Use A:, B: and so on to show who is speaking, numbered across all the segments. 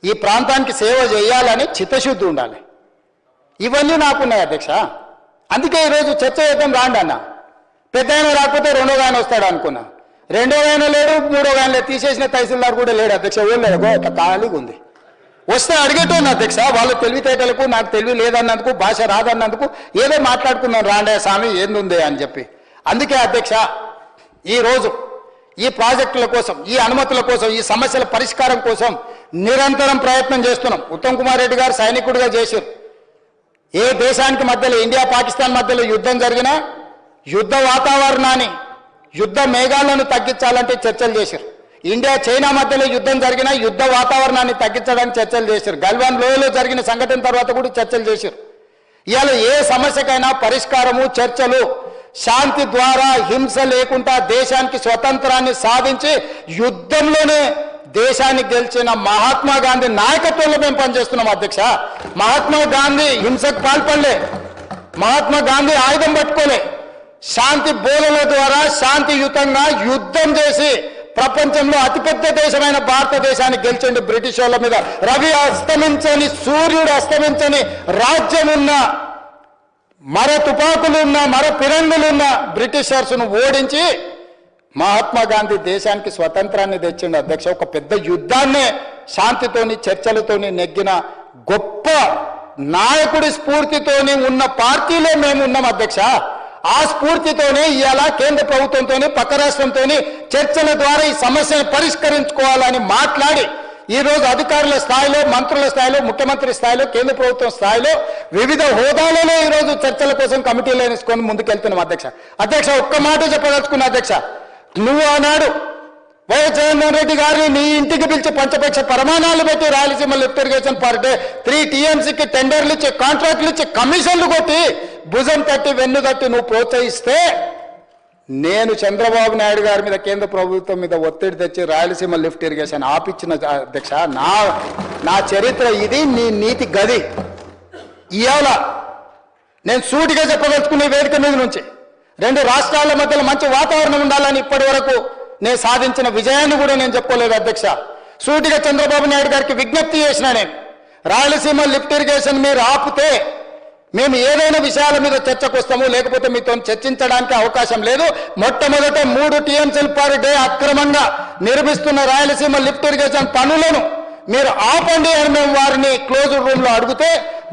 A: ఈ ప్రాంతానికి సేవ చేయాలని చిత్తశుద్ధి ఉండాలి. ఇవన్నీ నాకున్నాయి అధ్యక్ష. అందుకే ఈరోజు చర్చ చేద్దాం రాండి అన్న. పెద్ద ఆయన రాకపోతే రెండో ఆయన వస్తాడు అనుకున్నా. రెండో ఆయన లేడు, మూడో ఆయన లేదు. తీసేసిన తహసీల్దార్ కూడా లేడు అధ్యక్ష. ఊళ్ళో అట్లా ఖాళీగా ఉంది. వస్తే అడిగేటోను అధ్యక్ష. వాళ్ళు తెలివితేటలకు నాకు తెలివి లేదన్నందుకు, భాష రాదన్నందుకు ఏదో మాట్లాడుకున్నాను రాండే స్వామి ఏందుంది అని చెప్పి. అందుకే అధ్యక్ష ఈరోజు ఈ ప్రాజెక్టుల కోసం, ఈ అనుమతుల కోసం, ఈ సమస్యల పరిష్కారం కోసం నిరంతరం ప్రయత్నం చేస్తున్నాం. ఉత్తమ్ కుమార్ రెడ్డి గారు సైనికుడిగా చేశారు. ఏ దేశానికి మధ్యలో, ఇండియా పాకిస్తాన్ మధ్యలో యుద్ధం జరిగినా యుద్ధ వాతావరణాన్ని, యుద్ధ మేఘాలను తగ్గించాలంటే చర్చలు చేశారు. ఇండియా చైనా మధ్యలో యుద్ధం జరిగినా యుద్ధ వాతావరణాన్ని తగ్గించడానికి చర్చలు చేశారు. గల్వాన్ లోయలో జరిగిన సంఘటన తర్వాత కూడా చర్చలు చేశారు. ఇవాళ ఏ సమస్యకైనా పరిష్కారము, చర్చలు, శాంతి ద్వారా, హింస లేకుండా దేశానికి స్వతంత్రాన్ని సాధించి యుద్ధంలోనే దేశాన్ని గెలిచిన మహాత్మా గాంధీ నాయకత్వంలో మేము పనిచేస్తున్నాం అధ్యక్ష. మహాత్మా గాంధీ హింసకు పాల్పడలే, మహాత్మా గాంధీ ఆయుధం పట్టుకోలే. శాంతి బోధల ద్వారా శాంతియుతంగా యుద్ధం చేసి ప్రపంచంలో అతిపెద్ద దేశమైన భారతదేశాన్ని గెలిచండి. బ్రిటిష్ వాళ్ళ మీద రవి అస్తమించని, సూర్యుడు అస్తమించని రాజ్యం ఉన్న, మర తుపాకులున్న, మర పిరంగులున్న బ్రిటిషర్స్ను ఓడించి మహాత్మా గాంధీ దేశానికి స్వతంత్రాన్ని తెచ్చిండు అధ్యక్ష. ఒక పెద్ద యుద్ధాన్నే శాంతితోని, చర్చలతోని నెగ్గిన గొప్ప నాయకుడి స్ఫూర్తితోని ఉన్న పార్టీలో మేము ఉన్నాం అధ్యక్ష. ఆ స్ఫూర్తితోనే ఇవాళ కేంద్ర ప్రభుత్వంతో, పక్క రాష్ట్రంతో చర్చల ద్వారా ఈ సమస్యను పరిష్కరించుకోవాలని మాట్లాడి ఈరోజు అధికారుల స్థాయిలో, మంత్రుల స్థాయిలో, ముఖ్యమంత్రి స్థాయిలో, కేంద్ర ప్రభుత్వం స్థాయిలో వివిధ హోదాలలో ఈరోజు చర్చల కోసం కమిటీలు వేసుకొని ముందుకెళ్తున్నాం అధ్యక్ష. అధ్యక్ష ఒక్క మాట చెప్పదలుచుకున్నా అధ్యక్ష. నువ్వు ఆనాడు వైఎస్ జగన్మోహన్ రెడ్డి గారిని నీ ఇంటికి పిలిచి పంచపక్ష ప్రమాణాలు పెట్టి Rayalaseema lift irrigation per day 3 TMCకి టెండర్లు ఇచ్చి, కాంట్రాక్టులు ఇచ్చి, కమిషన్లు కొట్టి, భుజం తట్టి, వెన్ను తట్టి నువ్వు ప్రోత్సహిస్తే నేను చంద్రబాబు నాయుడు గారి మీద, కేంద్ర ప్రభుత్వం మీద ఒత్తిడి తెచ్చి రాయలసీమ లిఫ్ట్ ఇరిగేషన్ ఆపిచ్చిన అధ్యక్ష. నా చరిత్ర ఇది, నీ నీతి గది. ఇవాళ నేను సూటిగా చెప్పదలుచుకునే వేదిక మీద నుంచి 2 రాష్ట్రాల మధ్యలో మంచి వాతావరణం ఉండాలని ఇప్పటి వరకు నేను సాధించిన విజయాన్ని కూడా నేను చెప్పుకోలేదు అధ్యక్ష. సూటిగా చంద్రబాబు నాయుడు గారికి విజ్ఞప్తి చేసిన నేను, రాయలసీమ లిఫ్ట్ ఇరిగేషన్ మీరు ఆపితే మేము ఏదైనా విషయాల మీద చర్చకు వస్తాము, లేకపోతే మీతో చర్చించడానికి అవకాశం లేదు. మొట్టమొదట 3 TMCలు పర్ డే అక్రమంగా నిర్మిస్తున్న రాయలసీమ లిఫ్ట్ ఇరిగేషన్ పనులను మీరు ఆపండి అని మేము వారిని క్లోజ్ రూమ్లో అడిగితే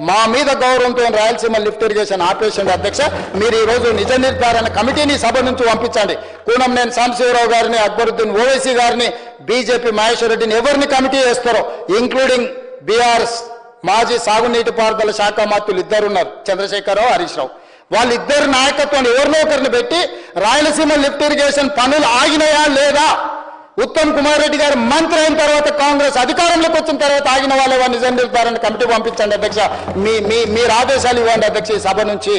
A: మా మీద గౌరవంతో రాయలసీమ లిఫ్ట్ ఇరిగేషన్ ఆపేసింది అధ్యక్ష. మీరు ఈరోజు నిజ నిర్ధారణ కమిటీని సభ నుంచి పంపించండి. కూనంనేని సాంబశివరావు గారిని, అక్బరుద్దీన్ ఓవైసీ గారిని, బీజేపీ మహేశ్వర్ రెడ్డిని ఎవరిని కమిటీ చేస్తారో, ఇంక్లూడింగ్ బీఆర్ఎస్ మాజీ సాగునీటి పారుదల శాఖ మంత్రులు 2 ఉన్నారు, చంద్రశేఖరరావు, హరీష్ రావు. వాళ్ళిద్దరు నాయకత్వాన్ని ఎవరినో ఒకరిని పెట్టి రాయలసీమ లిఫ్ట్ ఇరిగేషన్ పనులు ఆగినాయా లేదా, ఉత్తమ్ కుమార్ రెడ్డి గారు మంత్రి అయిన తర్వాత, కాంగ్రెస్ అధికారంలోకి వచ్చిన తర్వాత ఆగిన వాళ్ళ నిజ నిర్ధారణ కమిటీ పంపించండి అధ్యక్ష. మీరు ఆదేశాలు ఇవ్వండి అధ్యక్ష. ఈ సభ నుంచి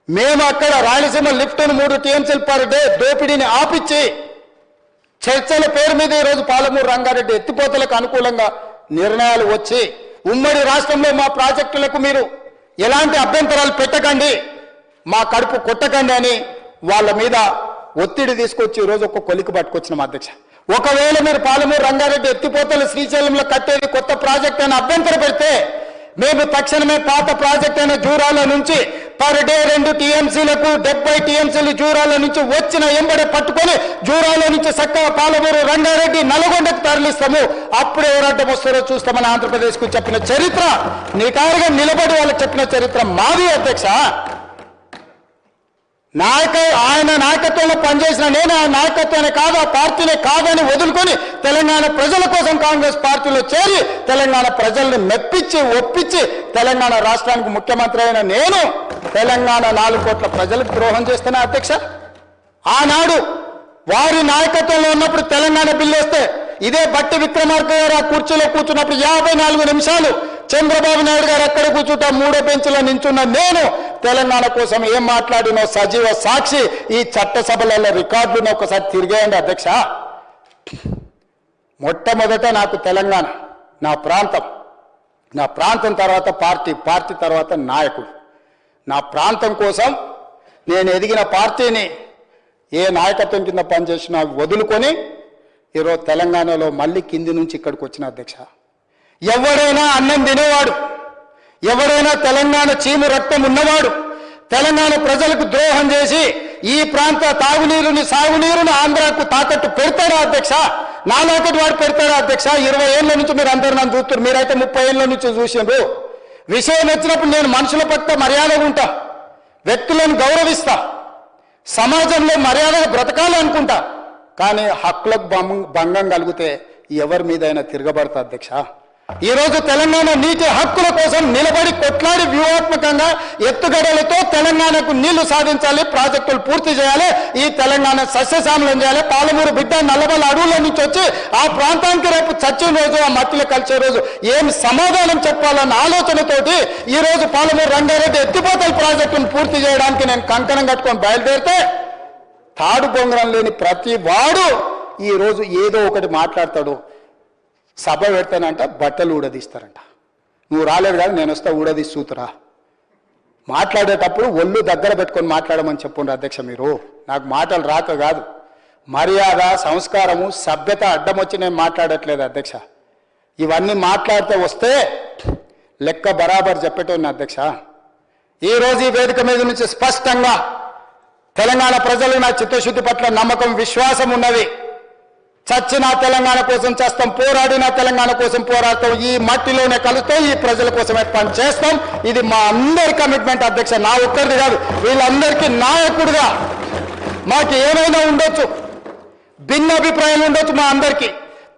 A: మేము అక్కడ రాయలసీమ లిఫ్ట్ 3 TMCలు పర్ డే దోపిడీని ఆపిచ్చి చర్చల పేరు మీద ఈరోజు పాలమూరు రంగారెడ్డి ఎత్తిపోతలకు అనుకూలంగా నిర్ణయాలు వచ్చి, ఉమ్మడి రాష్ట్రంలో మా ప్రాజెక్టులకు మీరు ఎలాంటి అభ్యంతరాలు పెట్టకండి, మా కడుపు కొట్టకండి అని వాళ్ళ మీద ఒత్తిడి తీసుకొచ్చి ఈరోజు ఒక కొలికి పట్టుకొచ్చినాం అధ్యక్ష. ఒకవేళ మీరు పాలమూరు రంగారెడ్డి ఎత్తిపోతలు శ్రీశైలంలో కట్టేది కొత్త ప్రాజెక్ట్ అని అభ్యంతరం పెడితే మేము తక్షణమే పాత ప్రాజెక్ట్ అయిన జూరాల నుంచి పర్ డే 2 TMCలకు 70 TMCలు జూరాల నుంచి వచ్చిన ఎంబడే పట్టుకొని జూరాల నుంచి చక్కగా పాలమూరు రంగారెడ్డి నల్గొండకు తరలిస్తాము. అప్పుడు ఎవరడ్డం వస్తారో చూస్తామని ఆంధ్రప్రదేశ్కు చెప్పిన చరిత్ర, నిటారుగా నిలబడి వాళ్ళకి చెప్పిన చరిత్ర మాది అధ్యక్ష. ఆయన నాయకత్వంలో పనిచేసిన నేను ఆ నాయకత్వాన్ని కాదు, ఆ పార్టీనే కాదని వదులుకొని తెలంగాణ ప్రజల కోసం కాంగ్రెస్ పార్టీలో చేరి తెలంగాణ ప్రజల్ని మెప్పించి, ఒప్పించి తెలంగాణ రాష్ట్రానికి ముఖ్యమంత్రి అయిన నేను తెలంగాణ 4 కోట్ల ప్రజలకు ద్రోహం చేస్తున్నా అధ్యక్ష. ఆనాడు వారి నాయకత్వంలో ఉన్నప్పుడు తెలంగాణ బిల్లు వస్తే ఇదే బట్టి విక్రమార్క గారు ఆ కుర్చీలో కూర్చున్నప్పుడు 54 నిమిషాలు చంద్రబాబు నాయుడు గారు అక్కడ కూర్చుంటా 3వ బెంచ్లో నించున్న నేను తెలంగాణ కోసం ఏం మాట్లాడినో సజీవ సాక్షి. ఈ చట్టసభలలో రికార్డులను ఒకసారి తిరిగేయండి అధ్యక్ష. మొట్టమొదట నాకు తెలంగాణ నా ప్రాంతం తర్వాత పార్టీ తర్వాత నాయకుడు. నా ప్రాంతం కోసం నేను ఎదిగిన పార్టీని ఏ నాయకత్వం కింద పనిచేసినా వదులుకొని ఈరోజు తెలంగాణలో మళ్ళీ కింది నుంచి ఇక్కడికి వచ్చిన అధ్యక్ష. ఎవడైనా అన్నం తినేవాడు, ఎవడైనా తెలంగాణ చీము రక్తం ఉన్నవాడు తెలంగాణ ప్రజలకు ద్రోహం చేసి ఈ ప్రాంత తాగునీరుని సాగునీరుని ఆంధ్రాకు తాకట్టు పెడతారా అధ్యక్ష? నాలాకటి వాడు పెడతారా అధ్యక్ష? 20 ఏళ్ళ నుంచి మీరు అందరూ నన్ను చూస్తారు, మీరైతే 30 ఏళ్ళ నుంచి చూసిండ్రు. విషయం వచ్చినప్పుడు నేను మనుషుల పట్ల మర్యాదగా ఉంటా, వ్యక్తులను గౌరవిస్తా, సమాజంలో మర్యాదగా బ్రతకాలి అనుకుంటా. కానీ హక్కులకు భంగం కలిగితే ఎవరి మీదైనా తిరగబడతా అధ్యక్ష. ఈరోజు తెలంగాణ నీటి హక్కుల కోసం నిలబడి కొట్లాడి వ్యూహాత్మకంగా ఎత్తుగడలతో తెలంగాణకు నీళ్లు సాధించాలి, ప్రాజెక్టులు పూర్తి చేయాలి, ఈ తెలంగాణ సస్యశ్యామలం చేయాలి. పాలమూరు బిడ్డ నల్లబల్ల అడవుల నుంచి వచ్చి ఆ ప్రాంతానికి రేపు చచ్చిన రోజు ఆ మట్టిలో కలిసే రోజు ఏం సమాధానం చెప్పాలన్న ఆలోచనతోటి ఈ రోజు పాలమూరు రంగారెడ్డి ఎత్తిపోతల ప్రాజెక్టును పూర్తి చేయడానికి నేను కంకణం కట్టుకొని బయలుదేరితే తాడు బొంగరం లేని ప్రతి వాడు ఈ రోజు ఏదో ఒకటి మాట్లాడతాడు. సభ పెడతానంట, బట్టలు ఊడదీస్తారంట. నువ్వు రాలేదు కానీ నేను వస్తా ఊడదీసి చూతురా. మాట్లాడేటప్పుడు ఒళ్ళు దగ్గర పెట్టుకొని మాట్లాడమని చెప్పుండ్రు అధ్యక్ష. మీరు నాకు మాటలు రాక కాదు, మర్యాద సంస్కారము సభ్యత అడ్డం వచ్చి నేను మాట్లాడట్లేదు అధ్యక్ష. ఇవన్నీ మాట్లాడితే వస్తే లెక్క బరాబర్ చెప్పేటోని అధ్యక్ష. ఈరోజు ఈ వేదిక మీద నుంచి స్పష్టంగా తెలంగాణ ప్రజలు నా చిత్తశుద్ధి పట్ల నమ్మకం విశ్వాసం ఉన్నది. చచ్చిన తెలంగాణ కోసం చేస్తాం, పోరాడిన తెలంగాణ కోసం పోరాడతాం, ఈ మట్టిలోనే కలుస్తాం, ఈ ప్రజల కోసమే పని చేస్తాం. ఇది మా అందరి కమిట్మెంట్ అధ్యక్ష, నా ఒక్కరిది కాదు. వీళ్ళందరికీ నాయకుడిగా మాకు ఏమైనా ఉండొచ్చు, భిన్న అభిప్రాయాలు ఉండొచ్చు మా అందరికీ.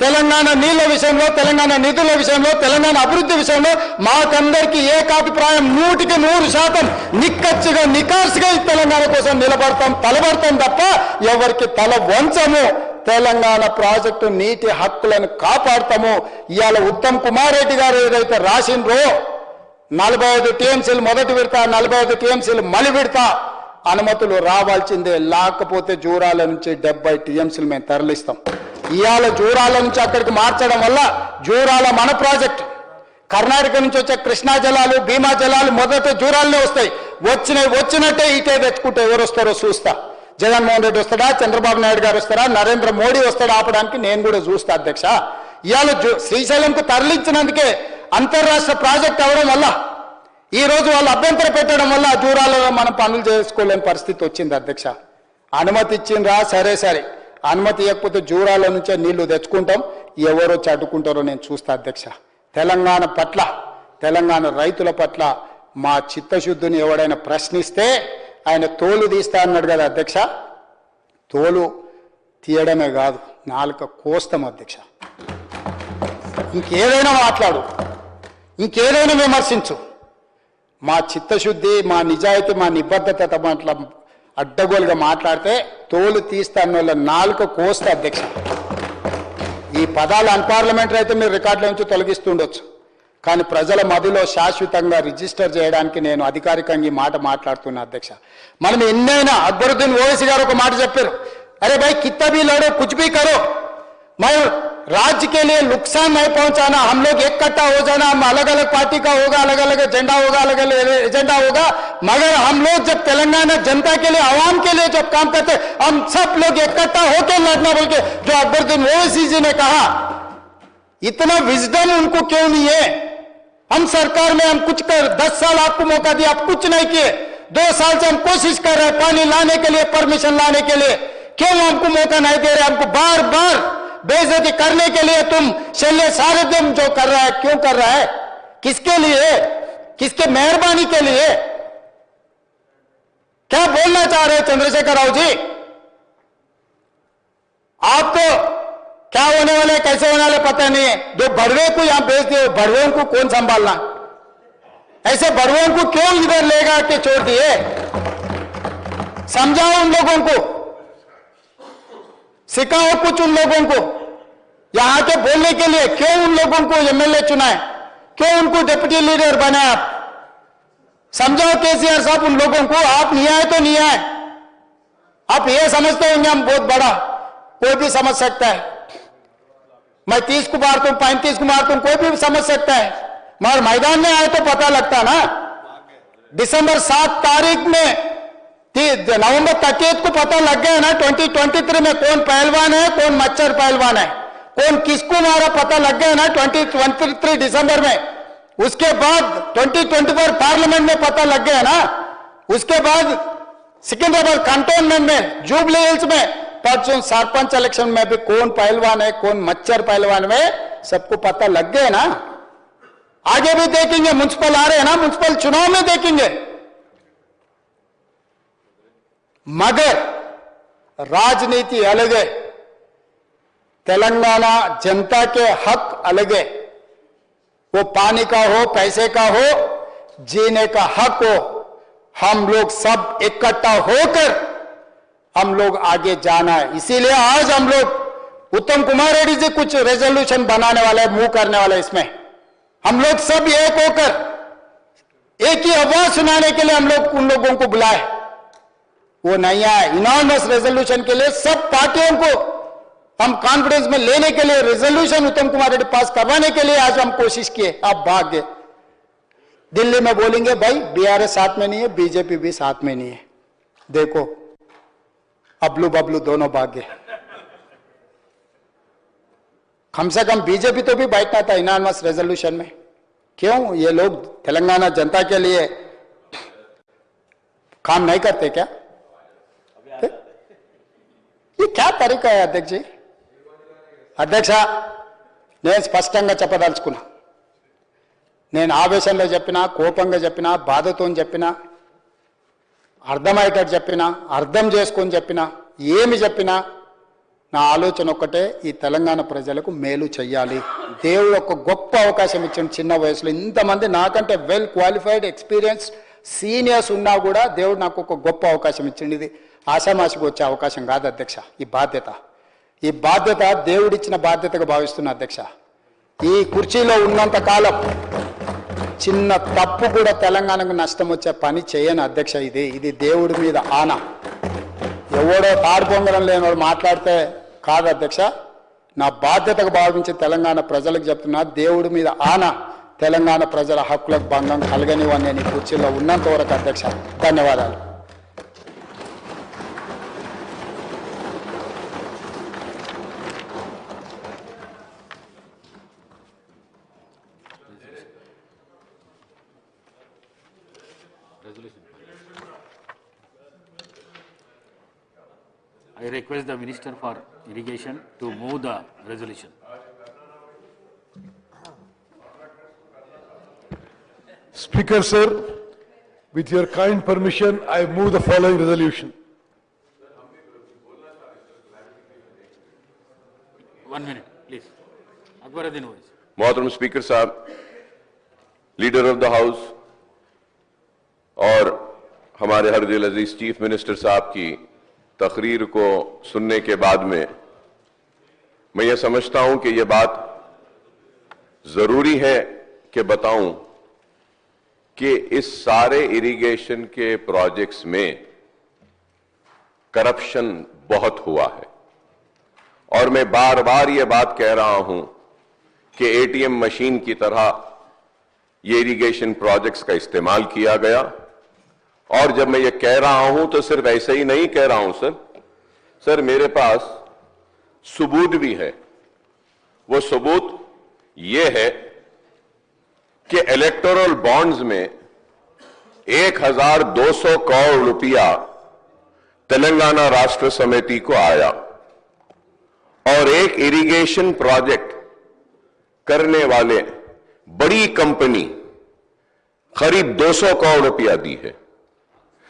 A: తెలంగాణ నీళ్ల విషయంలో, తెలంగాణ నిధుల విషయంలో, తెలంగాణ అభివృద్ధి విషయంలో మాకందరికీ ఏకాభిప్రాయం 100% నిక్కచ్చిగా నికార్సుగా ఈ తెలంగాణ కోసం నిలబడతాం, తలబడతాం తప్ప ఎవరికి తల వంచము. తెలంగాణ ప్రాజెక్టు నీటి హక్కులను కాపాడతాము. ఇవాళ ఉత్తమ్ కుమార్ రెడ్డి గారు ఏదైతే రాసిండ్రో 45 టీఎంసీలు మొదటి విడత, 45 టీఎంసీలు మలి విడత అనుమతులు రావాల్సిందే. లేకపోతే జూరాల నుంచి 70 టీఎంసీలు మేము తరలిస్తాం. ఇవాళ జూరాల నుంచి అక్కడికి మార్చడం వల్ల జూరాల మన ప్రాజెక్టు, కర్ణాటక నుంచి వచ్చే కృష్ణా జలాలు, భీమా జలాలు మొదట జూరాలనే వస్తాయి. వచ్చినట్టే ఇటే తెచ్చుకుంటే ఎవరు వస్తారో చూస్తా. జగన్మోహన్ రెడ్డి వస్తాడా, చంద్రబాబు నాయుడు గారు వస్తారా, నరేంద్ర మోడీ వస్తాడా ఆపడానికి నేను కూడా చూస్తా అధ్యక్ష. ఇవాళ శ్రీశైలంకు తరలించినందుకే అంతర్రాష్ట్ర ప్రాజెక్ట్ అవడం వల్ల ఈ రోజు వాళ్ళు అభ్యంతరం పెట్టడం వల్ల జూరాలలో మనం పనులు చేసుకోలేని పరిస్థితి వచ్చింది అధ్యక్ష. అనుమతి ఇచ్చిండ్రా, సరే, అనుమతి ఇవ్వకపోతే జూరాల నుంచే నీళ్లు తెచ్చుకుంటాం, ఎవరో చడ్డుకుంటారో నేను చూస్తా అధ్యక్ష. తెలంగాణ పట్ల, తెలంగాణ రైతుల పట్ల మా చిత్తశుద్ధిని ఎవడైనా ప్రశ్నిస్తే ఆయన తోలు తీస్తా అన్నాడు కదా అధ్యక్ష. తోలు తీయడమే కాదు, నాలుక కోస్తాం అధ్యక్ష. ఇంకేదైనా మాట్లాడు, ఇంకేదైనా విమర్శించు, మా చిత్తశుద్ధి, మా నిజాయితీ, మా నిబద్ధత పట్ల అడ్డగోలుగా మాట్లాడితే తోలు తీస్తా అన్న వాళ్ళ నాలుక కోస్తా అధ్యక్ష. ఈ పదాలు అన్పార్లమెంటరీ అయితే మీరు రికార్డుల నుంచి తొలగిస్తుండొచ్చు, కానీ ప్రజల మధ్యలో శాశ్వతంగా రిజిస్టర్ చేయడానికి నేను అధికారికంగా ఈ మాట మాట్లాడుతున్నా అధ్యక్ష. మనం ఎన్నైనా అక్బరుద్దీన్ ఓవైసీ గారు ఒక మాట చెప్పారు, అరే भाई कितना भी लड़ो कुछ भी करो, मैं राज्य के लिए नुकसान नहीं पहुंचाना, हम लोग एक कट्टा हो जाना, हम अलग अलग पार्टी का होगा, अलग अलग एजेंडा होगा, अलग अलग एजेंडा होगा, मगर हम लोग जब तेलंगाना जनता के लिए, आवाम के लिए जब काम करते हम सब लोग इकट्ठा होकर लड़ना, बोल के जो अकबरुद्दीन ओवैसी जी ने कहा, इतना विजडम उनको क्यों नहीं है? हम सरकार में हम कुछ कर 10 साल आपको मौका दिया, आप कुछ नहीं किए, 2 साल से हम कोशिश कर रहे हैं पानी लाने के लिए, परमिशन लाने के लिए, क्यों हमको मौका नहीं दे रहे? हमको बार बार बेइज्जती करने के लिए तुम शल्य सारथ्यम जो कर रहा है, क्यों कर रहा है? किसके लिए? किसके मेहरबानी के लिए? क्या बोलना चाह रहे हैं चंद्रशेखर राव जी? आपको क्या होने वाले, कैसे होने वाले पता नहीं है. जो बड़वे को यहां भेज दिए, बड़वों को कौन संभालना? ऐसे बड़वों को क्यों इधर लेगा के छोड़ दिए? समझाओ उन लोगों को, सिखाओ कुछ उन लोगों को. यहां के बोलने के लिए क्यों उन लोगों को एमएलए चुना है, क्यों उनको डिप्टी लीडर बनाया? आप समझाओ केसीआर साहब उन लोगों को. आप नहीं आए तो नहीं आए, आप ये समझते होंगे हम बहुत बड़ा, कोई भी समझ सकता है. मैं 30 को मारता हूं, 35 को मारता हूं, कोई भी समझ सकता है, मगर मैदान में आए तो पता लगता ना. दिसंबर 7 तारीख में नवंबर 30 को पता लग गया ना 2023 में कौन पहलवान है, कौन मच्छर पहलवान है, कौन किसको मारा पता लग गया ना 2023 दिसंबर में। उसके बाद 2024 पार्लियामेंट में पता लग गया ना। उसके बाद सिकंदराबाद कंटोनमेंट में, जुबली हिल्स में, परसों सरपंच इलेक्शन में भी कौन पहलवान है, कौन मच्छर पहलवान में सबको पता लग गया ना। आगे भी देखेंगे, म्युनिसिपल आ रहे हैं ना, म्युनिसिपल चुनाव में देखेंगे। मगर राजनीति अलग है, तेलंगाना जनता के हक अलग है। वो पानी का हो, पैसे का हो, जीने का हक हो, हम लोग सब इकट्ठा होकर हम लोग आगे जाना है। इसीलिए आज हम लोग उत्तम कुमार रेड्डी जी कुछ रेजोल्यूशन बनाने वाले, मूव करने वाले, इसमें हम लोग सब एक होकर एक ही आवाज सुनाने के लिए हम लोग उन लोगों को बुलाए। वो नहीं आए। इनॉर्मस रेजोल्यूशन के लिए सब पार्टियों को हम कॉन्फ्रेंस में लेने के लिए, रेजोल्यूशन उत्तम कुमार रेड्डी पास करवाने के लिए आज हम कोशिश किए। आप भाग गए। दिल्ली में बोलेंगे भाई बीआरएस साथ में नहीं है, बीजेपी भी साथ में नहीं है। देखो अबलू बबलू दोनों भाग गए। कम से कम बीजेपी तो भी बैठना था इनॉर्मस रेजोल्यूशन में। क्यों ये लोग तेलंगाना जनता के लिए काम नहीं करते क्या? ये क्या तरीका है अध्यक्ष जी? అధ్యక్ష, నేను స్పష్టంగా చెప్పదలుచుకున్నా. నేను ఆవేశంలో చెప్పినా, కోపంగా చెప్పినా, బాధతో చెప్పినా, అర్థమయ్యేటట్టు చెప్పినా, అర్థం చేసుకొని చెప్పినా, ఏమి చెప్పినా నా ఆలోచన ఒక్కటే, ఈ తెలంగాణ ప్రజలకు మేలు చేయాలి. దేవుడు ఒక గొప్ప అవకాశం ఇచ్చాడు. చిన్న వయసులో ఇంతమంది నాకంటే వెల్ క్వాలిఫైడ్, ఎక్స్పీరియన్స్ సీనియర్స్ ఉన్నా కూడా దేవుడు నాకు ఒక గొప్ప అవకాశం ఇచ్చింది. ఇది ఆషామాషికి వచ్చే అవకాశం కాదు అధ్యక్ష. ఈ బాధ్యత దేవుడిచ్చిన బాధ్యతగా భావిస్తున్నా అధ్యక్ష. ఈ కుర్చీలో ఉన్నంత కాలం చిన్న తప్పు కూడా తెలంగాణకు నష్టం వచ్చే పని చేయను అధ్యక్ష. ఇది దేవుడి మీద ఆన. ఎవడో తాడు పొంగడం లేనివాడు మాట్లాడితే కాదు అధ్యక్ష. నా బాధ్యతగా భావించి తెలంగాణ ప్రజలకు చెప్తున్నా, దేవుడి మీద ఆన, తెలంగాణ ప్రజల హక్కులకు భంగం కలగనివని నేను ఈ కుర్చీలో ఉన్నంత వరకు అధ్యక్ష. ధన్యవాదాలు.
B: I request the Minister for Irrigation to move the resolution.
C: Speaker sir, with your kind permission, I move the following resolution.
B: 1 minute, please. Akbaruddin voice.
D: मोहतरम स्पीकर साहब, लीडर ऑफ द हाउस और हमारे हर दिल अजीज चीफ मिनिस्टर साहब की तकरीर को सुनने के बाद में मैं ये समझता हूं कि ये बात जरूरी है कि बताऊं कि इस सारे इरिगेशन के प्रोजेक्ट्स में करप्शन बहुत हुआ है। और मैं बार बार ये बात कह रहा हूं कि एटीएम मशीन की तरह ये इरिगेशन प्रोजेक्ट्स का इस्तेमाल किया गया। और जब मैं ये कह रहा हूं तो सिर्फ ऐसे ही नहीं कह रहा हूं सर, मेरे पास सबूत भी है। वो सबूत ये है कि इलेक्टोरल बॉन्ड्स में 1200 करोड़ रुपया तेलंगाना राष्ट्र समिति को आया और एक इरिगेशन प्रोजेक्ट करने वाले बड़ी कंपनी करीब 200 करोड़ रुपया दी है।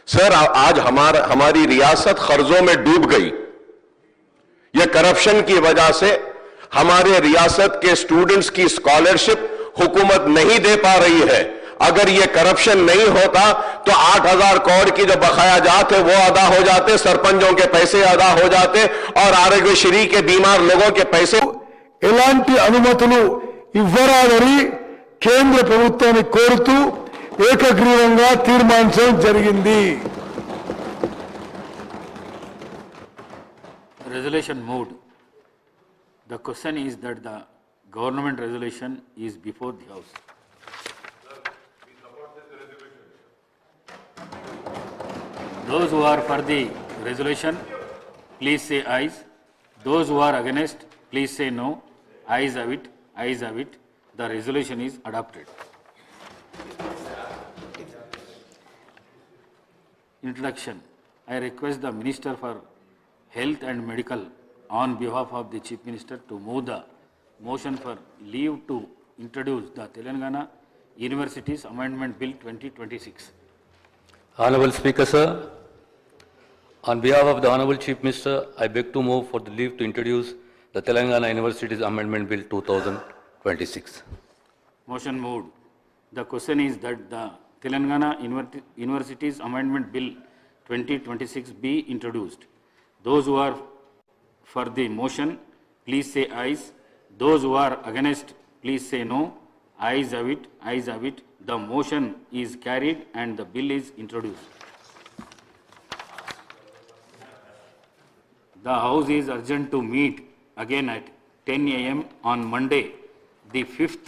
D: सर आज हमारी रियासत कर्जों में डूब गई। यह करप्शन की वजह से हमारे रियासत के स्टूडेंट्स की स्कॉलरशिप हुकूमत नहीं दे पा रही है। अगर यह करप्शन नहीं होता तो 8000 करोड़ की जो बकाया जात है वो अदा हो जाते, सरपंचों के पैसे अदा हो जाते और आरोग्यश्री के बीमार लोगों के पैसे।
C: ఎలాంటి అనుమతులు ఇవ్వరాదని కేంద్ర ప్రభుత్వాన్ని కోరుతూ ఏకగ్రీవంగా తీర్మానించడం జరిగింది.
B: Resolution moved. The question is that the government resolution is before the House. Those who are for the resolution, please say ayes. Those who are against, please say no. Ayes have it, ayes have it. The resolution is adopted. Introduction. I request the Minister for Health and Medical on behalf of the Chief Minister to move the motion for leave to introduce the Telangana Universities Amendment Bill 2026.
E: Honorable Speaker, sir, on behalf of the Honorable Chief Minister, I beg to move for the leave to introduce the Telangana Universities Amendment Bill 2026.
B: Motion moved. The question is that the Telangana Universities Amendment Bill 2026 be introduced. Those who are for the motion, please say ayes. Those who are against, please say no. Ayes have it, ayes have it. The motion is carried and the bill is introduced. The House is urgent to meet again at 10 a.m. on Monday, the 5th